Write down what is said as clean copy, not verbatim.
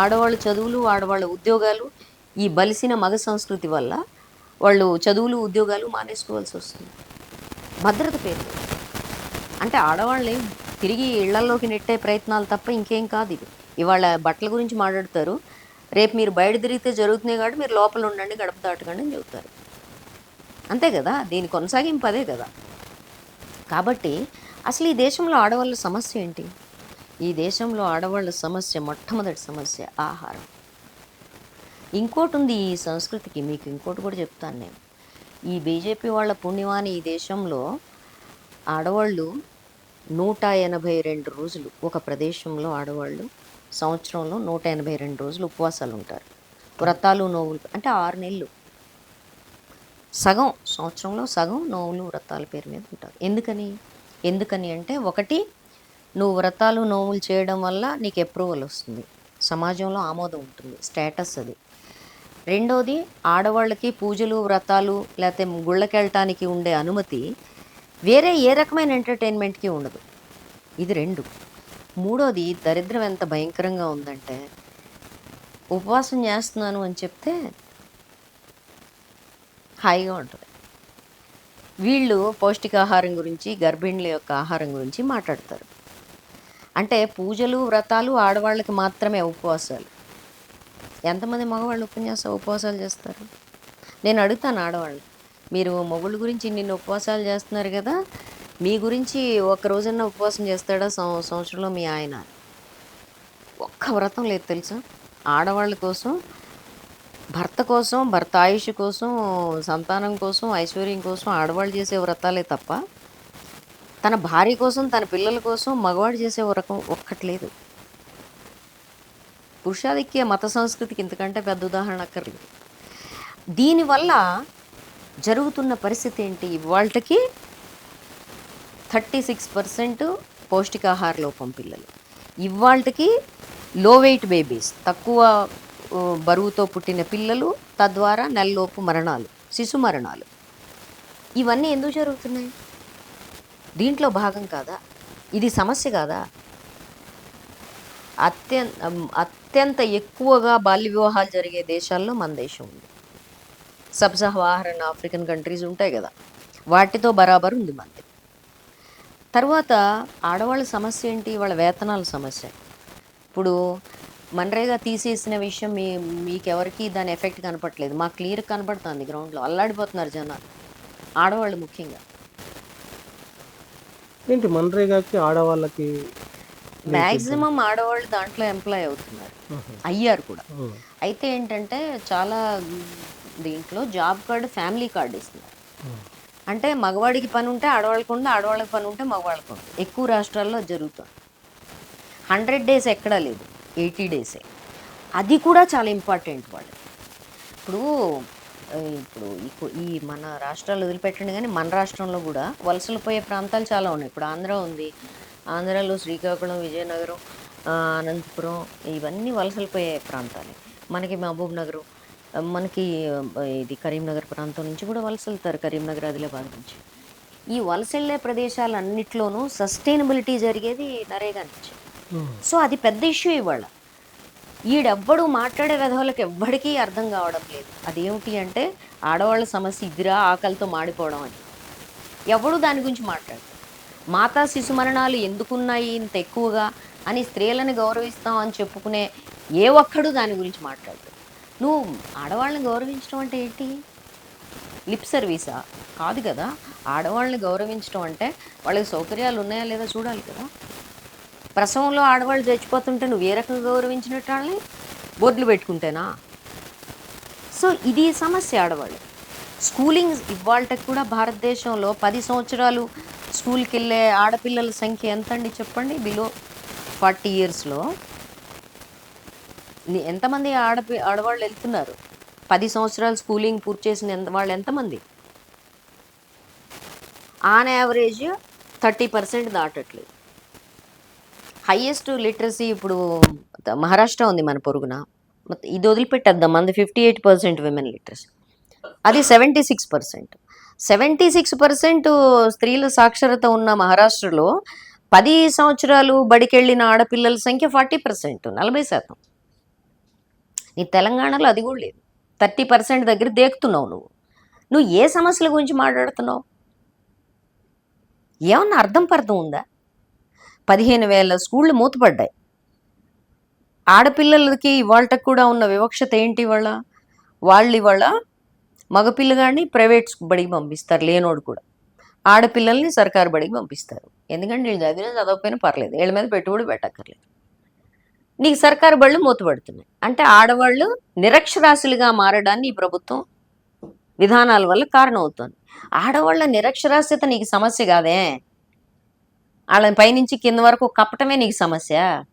ఆడవాళ్ళ చదువులు, ఆడవాళ్ళ ఉద్యోగాలు, ఈ బలిసిన మగ సంస్కృతి వల్ల వాళ్ళు చదువులు, ఉద్యోగాలు మానేసుకోవాల్సి వస్తుంది. భద్రత పేరు మీద. అంటే ఆడవాళ్ళని తిరిగి ఇళ్లల్లోకి నెట్టే ప్రయత్నాలు తప్ప ఇంకేం కాదు ఇది. ఇవాళ బట్టల గురించి మాట్లాడతారు. రేపు మీరు బయట తిరిగితే జరుగుతున్నాయి కాబట్టి మీరు లోపల ఉండండి, గడప దాటకండి అని చెబుతారు. అంతే కదా! దీని కొనసాగింపు అదే కదా! కాబట్టి అసలు ఈ దేశంలో ఆడవాళ్ళ సమస్య ఏంటి? ఈ దేశంలో ఆడవాళ్ళ సమస్య, మొట్టమొదటి సమస్య ఆహారం. ఇంకోటుంది ఈ సంస్కృతికి, మీకు ఇంకోటి కూడా చెప్తాను నేను. ఈ బీజేపీ వాళ్ళ పుణ్యమాని ఈ దేశంలో ఆడవాళ్ళు 182 రోజులు ఒక ప్రదేశంలో ఆడవాళ్ళు సంవత్సరంలో 182 రోజులు ఉపవాసాలు ఉంటారు. వ్రతాలు, నోవులు అంటే 6 నెలలు. సగం సంవత్సరంలో సగం నోవులు, వ్రతాల పేరు మీద ఉంటారు. ఎందుకని అంటే, ఒకటి, నువ్వు వ్రతాలు, నోవులు చేయడం వల్ల నీకు అప్రూవల్ వస్తుంది, సమాజంలో ఆమోదం ఉంటుంది, స్టేటస్ అది. రెండోది, ఆడవాళ్ళకి పూజలు, వ్రతాలు లేకపోతే గుళ్ళకి వెళ్ళటానికి ఉండే అనుమతి వేరే ఏ రకమైన ఎంటర్టైన్మెంట్కి ఉండదు. ఇది 2. మూడోది, దరిద్రం ఎంత భయంకరంగా ఉందంటే, ఉపవాసం చేస్తున్నాను అని చెప్తే హాయిగా ఉంటుంది. వీళ్ళు పౌష్టికాహారం గురించి, గర్భిణుల యొక్క ఆహారం గురించి మాట్లాడతారు. అంటే పూజలు, వ్రతాలు ఆడవాళ్ళకి మాత్రమే ఉపవాసాలు. ఎంతమంది మగవాళ్ళు ఉపవాసాలు చేస్తారు? నేను అడుగుతాను ఆడవాళ్ళు, మీరు మొగుళ్ళ గురించి నిన్ను ఉపవాసాలు చేస్తున్నారు కదా, మీ గురించి ఒక్క రోజన్నా ఉపవాసం చేస్తాడా సంవత్సరంలో మీ ఆయన? ఒక్క వ్రతం లేదు తెలుసా? ఆడవాళ్ళ కోసం, భర్త ఆయుష్ కోసం, సంతానం కోసం, ఐశ్వర్యం కోసం ఆడవాళ్ళు చేసే వ్రతాలే తప్ప, తన భార్య కోసం, తన పిల్లల కోసం మగవాడు చేసే వ్రతం ఒక్కటి లేదు. పురుషాధిక్య మత సంస్కృతికి ఇంతకంటే పెద్ద ఉదాహరణ అక్కర్లేదు. దీనివల్ల జరుగుతున్న పరిస్థితి ఏంటి? ఇవాళకి 36% పౌష్టికాహార లోపం పిల్లలు, ఇవాళకి లో వెయిట్ బేబీస్, తక్కువ బరువుతో పుట్టిన పిల్లలు, తద్వారా నెలలోపు మరణాలు, శిశు మరణాలు. ఇవన్నీ ఎందుకు జరుగుతున్నాయి? దీంట్లో భాగం కాదా? ఇది సమస్య కాదా? అత్యంత ఎక్కువగా బాల్య వివాహాలు జరిగే దేశాల్లో మన దేశం ఉంది. సబ్ సహారన్ ఆఫ్రికన్ కంట్రీస్ ఉంటాయి కదా, వాటితో బరాబర్ ఉంది మనది. తర్వాత ఆడవాళ్ళ సమస్య ఏంటి? వాళ్ళ వేతనాల సమస్య. ఇప్పుడు మన్రేగా తీసేసిన విషయం మీకెవరికి దాని ఎఫెక్ట్ కనపట్లేదు, మాకు క్లియర్ కనపడుతుంది. గ్రౌండ్లో అల్లాడిపోతున్నారు జనాలు, ఆడవాళ్ళు ముఖ్యంగా. ఏంటి మన్రేగాకి ఆడవాళ్ళకి మ్యాక్సిమం ఆడవాళ్ళు దాంట్లో ఎంప్లాయ్ అవుతున్నారు, అయ్యారు కూడా. అయితే ఏంటంటే, చాలా దీంట్లో జాబ్ కార్డు, ఫ్యామిలీ కార్డు ఇస్తున్నారు. అంటే మగవాడికి పని ఉంటే ఆడవాళ్ళకి ఉంది, ఆడవాళ్ళకి పని ఉంటే మగవాళ్ళకి ఉంది. ఎక్కువ రాష్ట్రాల్లో జరుగుతుంది. 100 days ఎక్కడా లేదు, 80 days. అది కూడా చాలా ఇంపార్టెంట్ వాళ్ళు. ఇప్పుడు ఈ మన రాష్ట్రాలు వదిలిపెట్టండి, కానీ మన రాష్ట్రంలో కూడా వలసలు పోయే ప్రాంతాలు చాలా ఉన్నాయి. ఇప్పుడు ఆంధ్ర ఉంది, ఆంధ్రాలో శ్రీకాకుళం, విజయనగరం, అనంతపురం, ఇవన్నీ వలసలు పోయే ప్రాంతాలే. మనకి మహబూబ్ నగరం, మనకి ఇది కరీంనగర్ ప్రాంతం నుంచి కూడా వలస వెళ్తారు, కరీంనగర్, ఆదిలాబాద్ నుంచి. ఈ వలస వెళ్ళే ప్రదేశాలన్నిట్లోనూ సస్టైనబిలిటీ జరిగేది నరేగా నుంచి. సో అది పెద్ద ఇష్యూ ఇవాళ. ఈడెవ్వడు మాట్లాడే విధవులకు ఎవ్వడికీ అర్థం కావడం లేదు. అదేమిటి అంటే, ఆడవాళ్ళ సమస్య ఇదిరా, ఆకలితో మాడిపోవడం అని. ఎవడు దాని గురించి మాట్లాడతాడు? మాతా శిశు మరణాలు ఎందుకున్నాయి ఇంత ఎక్కువగా అని స్త్రీలను గౌరవిస్తాం అని చెప్పుకునే ఏ ఒక్కడు దాని గురించి మాట్లాడతాడు. నువ్వు ఆడవాళ్ళని గౌరవించడం అంటే ఏంటి? లిప్ సర్వీసా? కాదు కదా. ఆడవాళ్ళని గౌరవించడం అంటే వాళ్ళకి సౌకర్యాలు ఉన్నాయా లేదా చూడాలి కదా. ప్రసవంలో ఆడవాళ్ళు చచ్చిపోతుంటే నువ్వు ఏ రకంగా గౌరవించినట్టు? వాళ్ళని బోర్డులు పెట్టుకుంటేనా? సో ఇది సమస్య. ఆడవాళ్ళు స్కూలింగ్ ఇవాళకి కూడా భారతదేశంలో 10 సంవత్సరాలు స్కూల్కి వెళ్ళే ఆడపిల్లల సంఖ్య ఎంత అండి చెప్పండి? బిలో 40 yearsలో ఎంతమంది ఆడవాళ్ళు వెళ్తున్నారు? 10 సంవత్సరాలు స్కూలింగ్ పూర్తి చేసిన వాళ్ళు ఎంతమంది? On average 30% దాటట్లేదు. హైయెస్ట్ లిటరసీ ఇప్పుడు మహారాష్ట్ర ఉంది మన పొరుగున, ఇది వదిలిపెట్టేద్దాం, మనది 58% విమెన్ లిటరసీ, అది 76%. 76% స్త్రీల సాక్షరత ఉన్న మహారాష్ట్రలో 10 సంవత్సరాలు బడికెళ్ళిన ఆడపిల్లల సంఖ్య 40%, 40%. నీ తెలంగాణలో అది కూడా లేదు. 30% దగ్గర దేకుతున్నావు నువ్వు. నువ్వు ఏ సమస్యల గురించి మాట్లాడుతున్నావు? ఏమన్నా అర్థం పర్థం ఉందా? 15,000 స్కూళ్ళు మూతపడ్డాయి. ఆడపిల్లలకి ఇవాళకి కూడా ఉన్న వివక్షత ఏంటి ఇవాళ? వాళ్ళు ఇవాళ మగపిల్లగాడిని ప్రైవేట్ బడికి పంపిస్తారు లేనోడు కూడా. ఆడపిల్లల్ని సర్కారు బడికి పంపిస్తారు. ఎందుకంటే వీళ్ళు చదివినా చదవకపోయినా పర్లేదు. వీళ్ళ మీద పెట్టుబడి పెట్టక్కర్లేదు. నీకు సర్కారు బళ్ళు మూతపడుతున్నాయి. అంటే ఆడవాళ్ళు నిరక్షరాస్యులుగా మారడాన్ని ఈ ప్రభుత్వం విధానాల వల్ల కారణం అవుతుంది. ఆడవాళ్ళ నిరక్షరాస్యత నీకు సమస్య కాదే. వాళ్ళని పైనుంచి కింద వరకు కప్పటమే నీకు సమస్య.